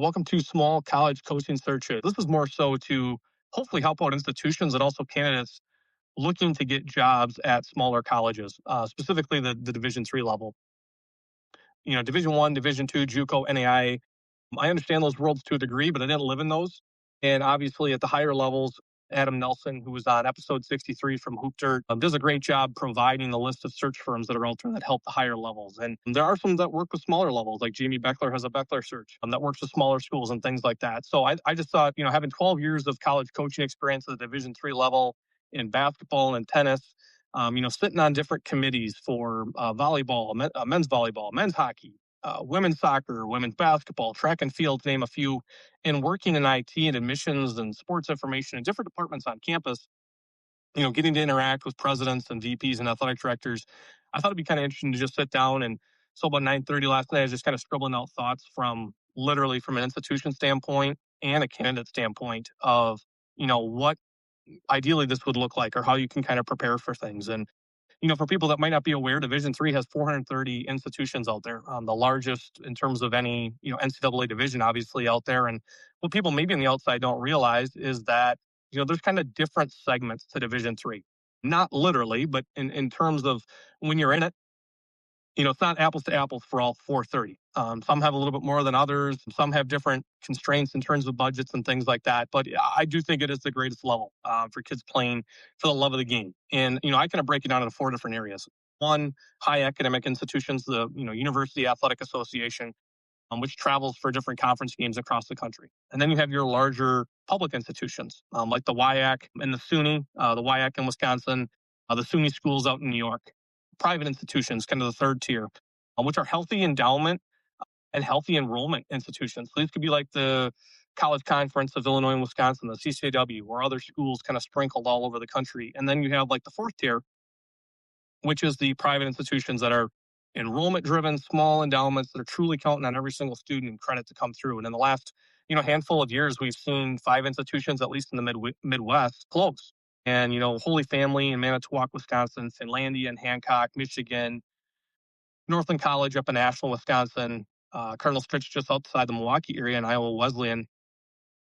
welcome to Small College Coaching Searches. This is more so to hopefully help out institutions and also candidates looking to get jobs at smaller colleges, specifically the Division III level. Division One, Division Two, JUCO, NAIA. I understand those worlds to a degree, but I didn't live in those. And obviously, at the higher levels, Adam Nelson, who was on episode 63 from Hoop Dirt, does a great job providing the list of search firms that are out there that help the higher levels. And there are some that work with smaller levels, like Jamie Beckler has a Beckler search that works with smaller schools and things like that. So I just thought, having 12 years of college coaching experience at the Division III level in basketball and tennis, sitting on different committees for volleyball, men's volleyball, men's hockey, women's soccer, women's basketball, track and field, to name a few, and working in IT and admissions and sports information in different departments on campus, getting to interact with presidents and VPs and athletic directors, I thought it'd be kind of interesting to just sit down. And so about 9:30 last night, I was just kind of scribbling out thoughts from literally from an institution standpoint and a candidate standpoint of, what ideally this would look like or how you can kind of prepare for things. And for people that might not be aware, Division III has 430 institutions out there, the largest in terms of any NCAA division, obviously out there. And what people maybe on the outside don't realize is that there's kind of different segments to Division III, not literally, but in terms of when you're in it. It's not apples to apples for all 430. Some have a little bit more than others. Some have different constraints in terms of budgets and things like that. But I do think it is the greatest level for kids playing for the love of the game. And, I kind of break it down into four different areas. One, high academic institutions, the, University Athletic Association, which travels for different conference games across the country. And then you have your larger public institutions, like the WIAC and the SUNY, the WIAC in Wisconsin, the SUNY schools out in New York. Private institutions, kind of the third tier, which are healthy endowment and healthy enrollment institutions. So these could be like the College Conference of Illinois and Wisconsin, the CCAW, or other schools kind of sprinkled all over the country. And then you have like the fourth tier, which is the private institutions that are enrollment driven, small endowments that are truly counting on every single student and credit to come through. And in the last handful of years, we've seen 5 institutions, at least in the Midwest, close. And, Holy Family in Manitowoc, Wisconsin, Finlandia and Hancock, Michigan, Northland College up in Asheville, Wisconsin, Cardinal Stritch just outside the Milwaukee area, and Iowa Wesleyan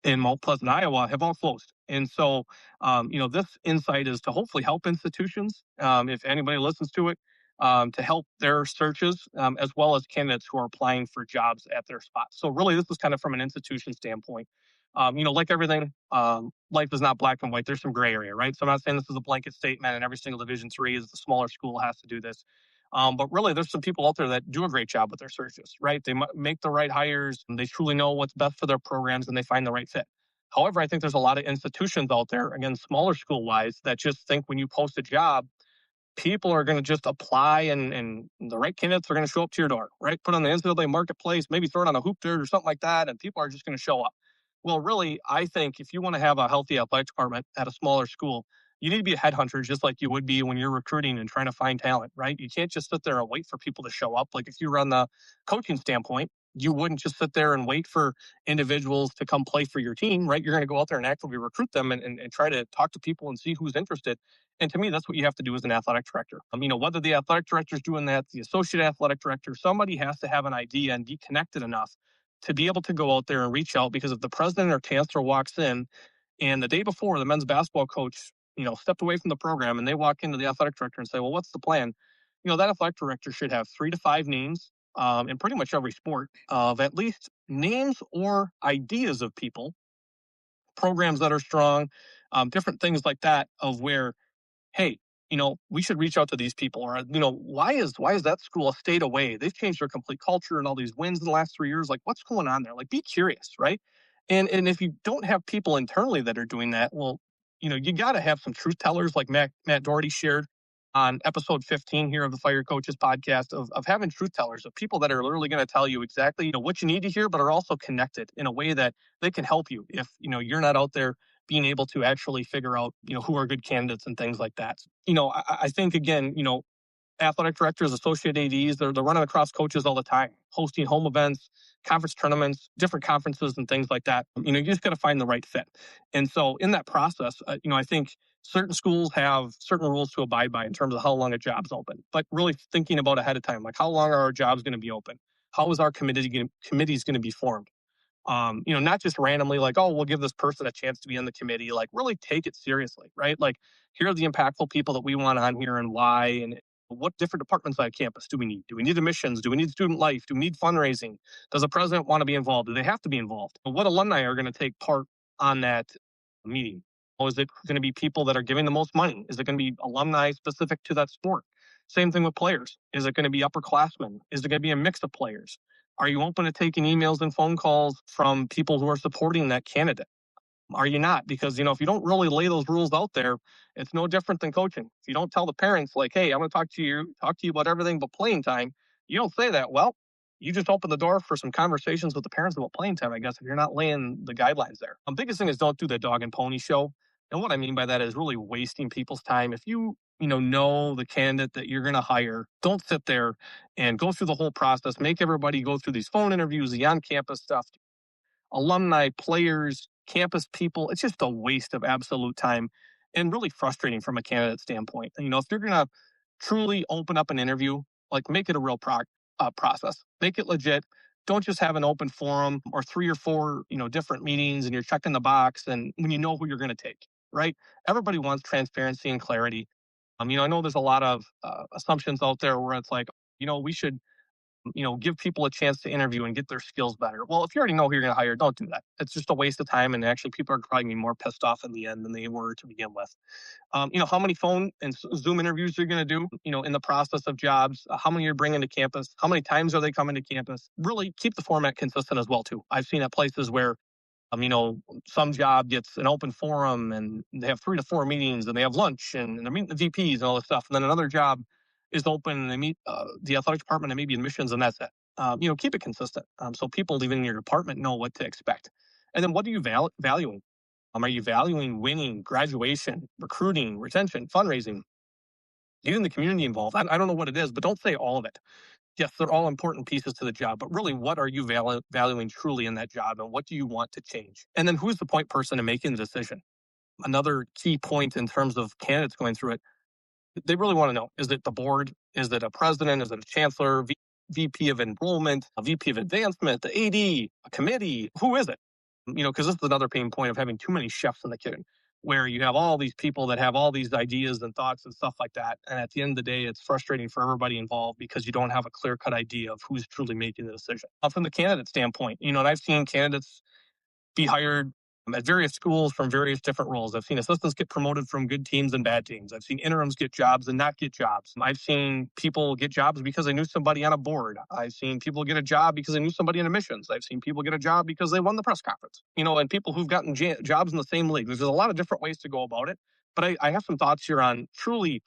in Mount Pleasant, Iowa, have all closed. And so, this insight is to hopefully help institutions, if anybody listens to it, to help their searches, as well as candidates who are applying for jobs at their spot. So really, this is kind of from an institution standpoint. Like everything, life is not black and white. There's some gray area, right? So I'm not saying this is a blanket statement and every single Division III is the smaller school has to do this. But really, there's some people out there that do a great job with their searches, right? They make the right hires, and they truly know what's best for their programs, and they find the right fit. However, I think there's a lot of institutions out there, again, smaller school-wise, that just think when you post a job, people are going to just apply and the right candidates are going to show up to your door, right? Put on the NCAA marketplace, maybe throw it on a hoop dirt or something like that, and people are just going to show up. Well, really, I think if you want to have a healthy athletic department at a smaller school, you need to be a headhunter just like you would be when you're recruiting and trying to find talent, right? You can't just sit there and wait for people to show up. Like if you were on the coaching standpoint, you wouldn't just sit there and wait for individuals to come play for your team, right? You're going to go out there and actively recruit them and try to talk to people and see who's interested. And to me, that's what you have to do as an athletic director. Whether the athletic director is doing that, the associate athletic director, somebody has to have an idea and be connected enough to be able to go out there and reach out, because if the president or chancellor walks in and the day before the men's basketball coach, stepped away from the program and they walk into the athletic director and say, well, what's the plan? That athletic director should have 3 to 5 names in pretty much every sport of at least names or ideas of people, programs that are strong, different things like that of where, hey, we should reach out to these people. Or, why is that school a state away? They've changed their complete culture and all these wins in the last 3 years. Like, what's going on there? Like, be curious, right? And if you don't have people internally that are doing that, well, you got to have some truth tellers like Matt Doherty shared on episode 15 here of the Fire Coaches podcast of having truth tellers, of people that are literally going to tell you exactly what you need to hear, but are also connected in a way that they can help you if you're not out there being able to actually figure out who are good candidates and things like that. I think again, athletic directors, associate ADs, they're running across coaches all the time, hosting home events, conference tournaments, different conferences and things like that. You just got to find the right fit. And so in that process, I think certain schools have certain rules to abide by in terms of how long a job's open, but really thinking about ahead of time, like how long are our jobs going to be open? How is our committees going to be formed? Not just randomly like, oh, we'll give this person a chance to be on the committee. Like, really take it seriously, right? Like, here are the impactful people that we want on here and why, and what different departments on campus do we need? Do we need admissions? Do we need student life? Do we need fundraising? Does the president want to be involved? Do they have to be involved? What alumni are going to take part on that meeting? Or is it going to be people that are giving the most money? Is it going to be alumni specific to that sport? Same thing with players. Is it going to be upperclassmen? Is it going to be a mix of players? Are you open to taking emails and phone calls from people who are supporting that candidate? Are you not? Because, if you don't really lay those rules out there, it's no different than coaching. If you don't tell the parents, like, hey, I'm going to talk to you about everything but playing time, you don't say that. Well, you just open the door for some conversations with the parents about playing time, I guess, if you're not laying the guidelines there. The biggest thing is don't do the dog and pony show. And what I mean by that is really wasting people's time. If you know the candidate that you're going to hire, don't sit there and go through the whole process, make everybody go through these phone interviews, the on-campus stuff, alumni, players, campus people. It's just a waste of absolute time and really frustrating from a candidate standpoint. If you're going to truly open up an interview, like make it a real process, make it legit. Don't just have an open forum or three or four, different meetings and you're checking the box and when you know who you're going to take, right? Everybody wants transparency and clarity. I know there's a lot of assumptions out there where it's like, we should give people a chance to interview and get their skills better. Well, if you already know who you're going to hire, don't do that. It's just a waste of time. And actually, people are probably going to be more pissed off in the end than they were to begin with. How many phone and Zoom interviews you're going to do, in the process of jobs, how many you're bringing to campus, how many times are they coming to campus? Really keep the format consistent as well, too. I've seen at places where some job gets an open forum and they have 3 to 4 meetings and they have lunch and they're meeting the VPs and all this stuff. And then another job is open and they meet the athletic department and maybe admissions and that's it. Keep it consistent so people even in your department know what to expect. And then what are you valuing? Are you valuing winning, graduation, recruiting, retention, fundraising, getting the community involved? I don't know what it is, but don't say all of it. Yes, they're all important pieces to the job, but really, what are you valuing truly in that job and what do you want to change? And then who's the point person in making the decision? Another key point in terms of candidates going through it, they really want to know, is it the board? Is it a president? Is it a chancellor, VP of enrollment, a VP of advancement, the AD, a committee? Who is it? Because this is another pain point of having too many chefs in the kitchen, where you have all these people that have all these ideas and thoughts and stuff like that. And at the end of the day, it's frustrating for everybody involved because you don't have a clear cut idea of who's truly making the decision. From the candidate standpoint, and I've seen candidates be hired at various schools from various different roles. I've seen assistants get promoted from good teams and bad teams. I've seen interims get jobs and not get jobs. I've seen people get jobs because they knew somebody on a board. I've seen people get a job because they knew somebody in admissions. I've seen people get a job because they won the press conference, and people who've gotten jobs in the same league. There's a lot of different ways to go about it. But I have some thoughts here on truly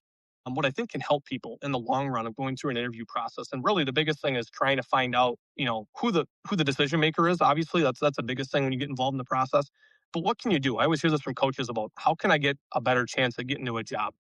what I think can help people in the long run of going through an interview process. And really the biggest thing is trying to find out, who the decision maker is. Obviously, that's the biggest thing when you get involved in the process. But what can you do? I always hear this from coaches about how can I get a better chance at getting to a job?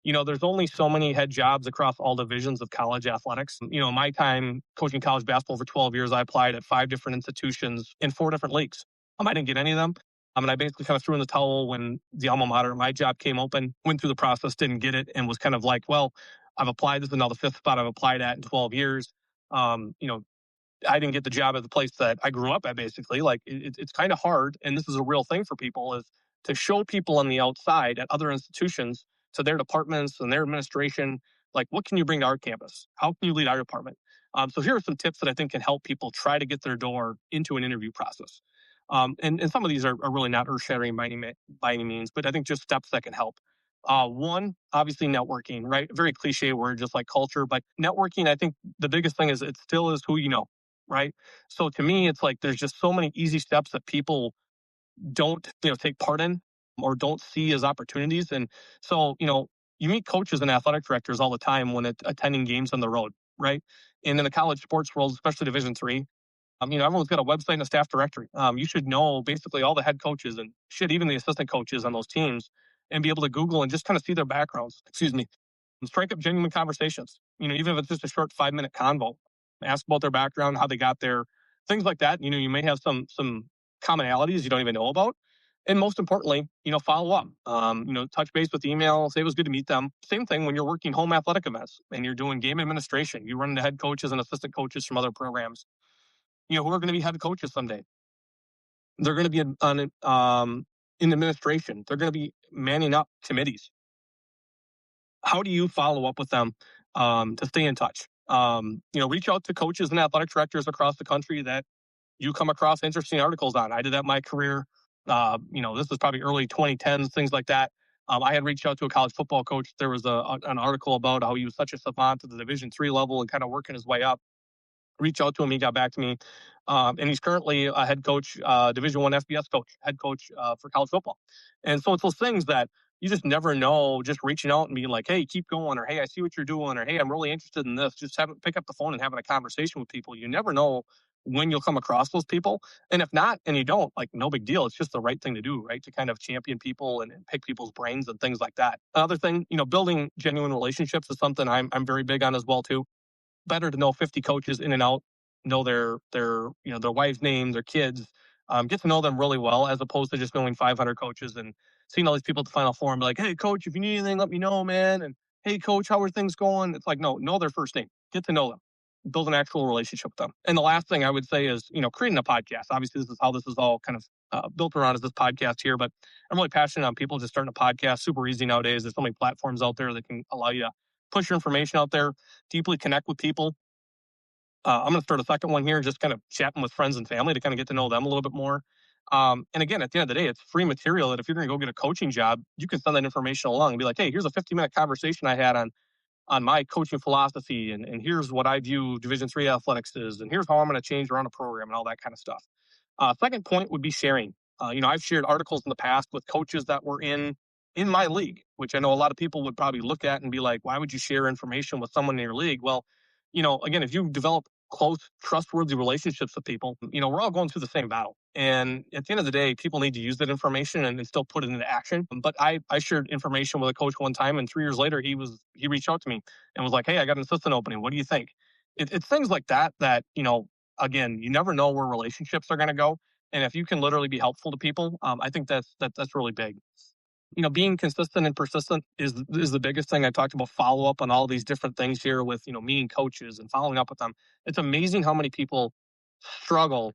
There's only so many head jobs across all divisions of college athletics. My time coaching college basketball for 12 years, I applied at 5 different institutions in 4 different leagues. I didn't get any of them. I basically kind of threw in the towel when the alma mater, my job came open, went through the process, didn't get it, and was kind of like, well, I've applied. This is now the 5th spot I've applied at in 12 years. I didn't get the job at the place that I grew up at, basically. Like, it's kind of hard, and this is a real thing for people, is to show people on the outside at other institutions, to their departments and their administration, like, what can you bring to our campus? How can you lead our department? So here are some tips that I think can help people try to get their door into an interview process. And some of these are really not earth-shattering by any means, but I think just steps that can help. One, obviously networking, right? Very cliche word, just like culture, but networking, I think the biggest thing is it still is who you know, right? So to me, it's like there's just so many easy steps that people don't take part in or don't see as opportunities. And so, you meet coaches and athletic directors all the time when attending games on the road, right? And in the college sports world, especially Division III, everyone's got a website and a staff directory. You should know basically all the head coaches and even the assistant coaches on those teams and be able to Google and just kind of see their backgrounds. Excuse me. And strike up genuine conversations. Even if it's just a short 5-minute convo, ask about their background, how they got there, things like that. You may have some commonalities you don't even know about. And most importantly, follow up. Touch base with email, say it was good to meet them. Same thing when you're working home athletic events and you're doing game administration. You run into head coaches and assistant coaches from other programs, who are going to be head coaches someday. They're going to be in administration. They're going to be manning up committees. How do you follow up with them to stay in touch? Reach out to coaches and athletic directors across the country that you come across interesting articles on. I did that in my career. This was probably early 2010s, things like that. I had reached out to a college football coach. There was an article about how he was such a savant at the Division III level and kind of working his way up. Reach out to him. He got back to me, and he's currently a head coach, Division I FBS coach, head coach for college football. And so it's those things that you just never know. Just reaching out and being like, "Hey, keep going," or "Hey, I see what you're doing," or "Hey, I'm really interested in this." Just pick up the phone and having a conversation with people. You never know when you'll come across those people, and if not, and you don't, like, no big deal. It's just the right thing to do, right? To kind of champion people and pick people's brains and things like that. Another thing, building genuine relationships is something I'm very big on as well too. Better to know 50 coaches in and out, know their wife's name, their kids, get to know them really well, as opposed to just knowing 500 coaches and seeing all these people at the Final Four and be like, "Hey, coach, if you need anything, let me know, man." And, "Hey, coach, how are things going?" It's like, no, know their first name, get to know them, build an actual relationship with them. And the last thing I would say is, creating a podcast. Obviously, this is how this is all kind of built around, is this podcast here. But I'm really passionate on people just starting a podcast. Super easy nowadays. There's so many platforms out there that can allow you to push your information out there, deeply connect with people. I'm going to start a second one here, just kind of chatting with friends and family to kind of get to know them a little bit more. And again, at the end of the day, it's free material that if you're going to go get a coaching job, you can send that information along and be like, "Hey, here's a 50-minute conversation I had on my coaching philosophy, and here's what I view Division III athletics is, and here's how I'm going to change around a program," and all that kind of stuff. Second point would be sharing. I've shared articles in the past with coaches that were in my league, which I know a lot of people would probably look at and be like, "Why would you share information with someone in your league?" Well, again, if you develop close, trustworthy relationships with people, we're all going through the same battle. And at the end of the day, people need to use that information and still put it into action. But I shared information with a coach one time, and 3 years later, he reached out to me and was like, "Hey, I got an assistant opening. What do you think?" It's things like that, again, you never know where relationships are going to go. And if you can literally be helpful to people, I think that's really big. Being consistent and persistent is the biggest thing. I talked about follow up on all these different things here with, meeting coaches and following up with them. It's amazing how many people struggle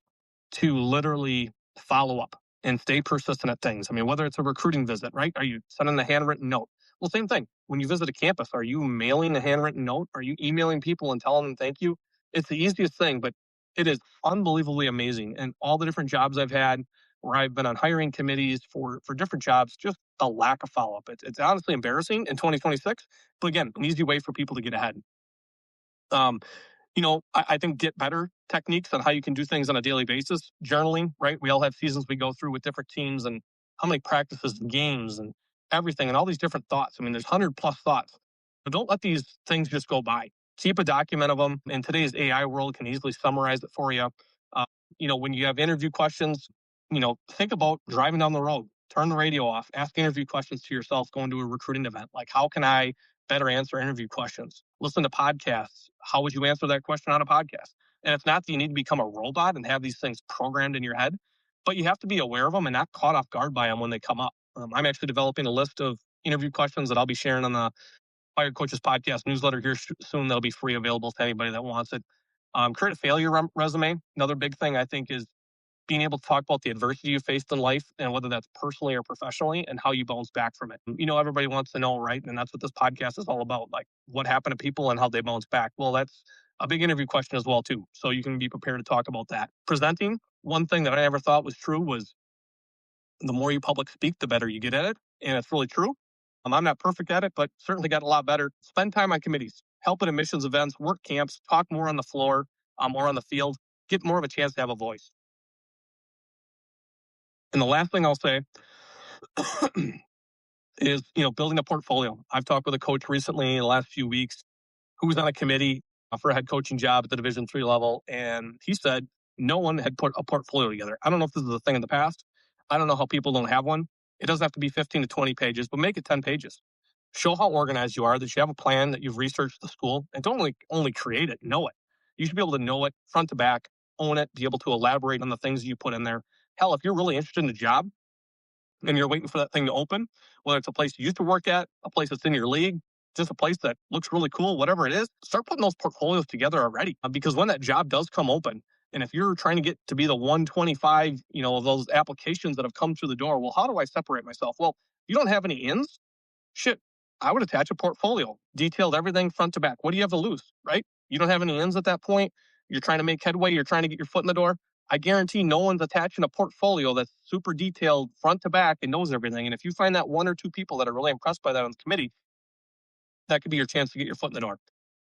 to literally follow up and stay persistent at things. I mean, whether it's a recruiting visit, right? Are you sending a handwritten note? Well, same thing. When you visit a campus, are you mailing a handwritten note? Are you emailing people and telling them thank you? It's the easiest thing, but it is unbelievably amazing. And all the different jobs I've had, where I've been on hiring committees for different jobs, just the lack of follow up. It's honestly embarrassing in 2026, but again, an easy way for people to get ahead. Um, I think get better techniques on how you can do things on a daily basis. Journaling, right? We all have seasons we go through with different teams, and how many practices and games and everything, and all these different thoughts. I mean, there's 100+ thoughts. But don't let these things just go by. Keep a document of them. In today's AI world, can easily summarize it for you. Uh, when you have interview questions, think about driving down the road, turn the radio off, ask interview questions to yourself going to a recruiting event. Like, how can I better answer interview questions? Listen to podcasts. How would you answer that question on a podcast? And it's not that you need to become a robot and have these things programmed in your head, but you have to be aware of them and not caught off guard by them when they come up. I'm actually developing a list of interview questions that I'll be sharing on the Fired Coaches podcast newsletter here soon. That'll be free, available to anybody that wants it. Create a failure resume. Another big thing I think is being able to talk about the adversity you faced in life, and whether that's personally or professionally, and how you bounce back from it. Everybody wants to know, right? And that's what this podcast is all about, like what happened to people and how they bounce back. Well, that's a big interview question as well, too. So you can be prepared to talk about that. Presenting, one thing that I never thought was true was the more you public speak, the better you get at it. And it's really true. I'm not perfect at it, but certainly got a lot better. Spend time on committees, help at admissions events, work camps, talk more on the floor, more on the field, get more of a chance to have a voice. And the last thing I'll say is, building a portfolio. I've talked with a coach recently in the last few weeks who was on a committee for a head coaching job at the Division III level. And he said no one had put a portfolio together. I don't know if this is a thing in the past. I don't know how people don't have one. It doesn't have to be 15 to 20 pages, but make it 10 pages. Show how organized you are, that you have a plan, that you've researched the school, and don't only create it, know it. You should be able to know it front to back, own it, be able to elaborate on the things you put in there. Hell, if you're really interested in the job and you're waiting for that thing to open, whether it's a place you used to work at, a place that's in your league, just a place that looks really cool, whatever it is, start putting those portfolios together already. Because when that job does come open, And if you're trying to get to be the 125, of those applications that have come through the door, well, how do I separate myself? Well, you don't have any ins. Shit, I would attach a portfolio, detailed everything front to back. What do you have to lose, right? You don't have any ins at that point. You're trying to make headway. You're trying to get your foot in the door. I guarantee no one's attaching a portfolio that's super detailed front to back and knows everything. And if you find that one or two people that are really impressed by that on the committee, that could be your chance to get your foot in the door.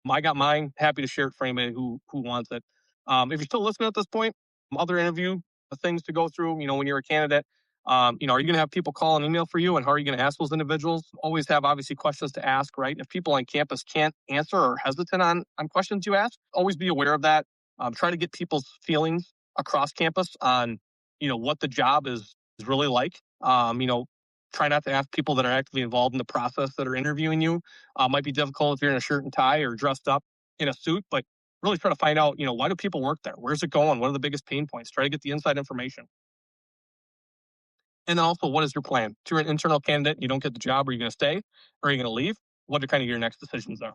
I got mine. Happy to share it for anybody who wants it. If you're still listening at this point, other interview things to go through. When you're a candidate, are you going to have people call and email for you, and how are you going to ask those individuals? Always have obviously questions to ask, right? If people on campus can't answer or hesitant on questions you ask, always be aware of that. Try to get people's feelings across campus on what the job is really like. Try not to ask people that are actively involved in the process that are interviewing you. Might be difficult if you're in a shirt and tie or dressed up in a suit, but really try to find out, why do people work there? Where's it going? What are the biggest pain points? Try to get the inside information. And then also, what is your plan? If you're an internal candidate, you don't get the job, are you going to stay or are you going to leave? What are kind of your next decisions there?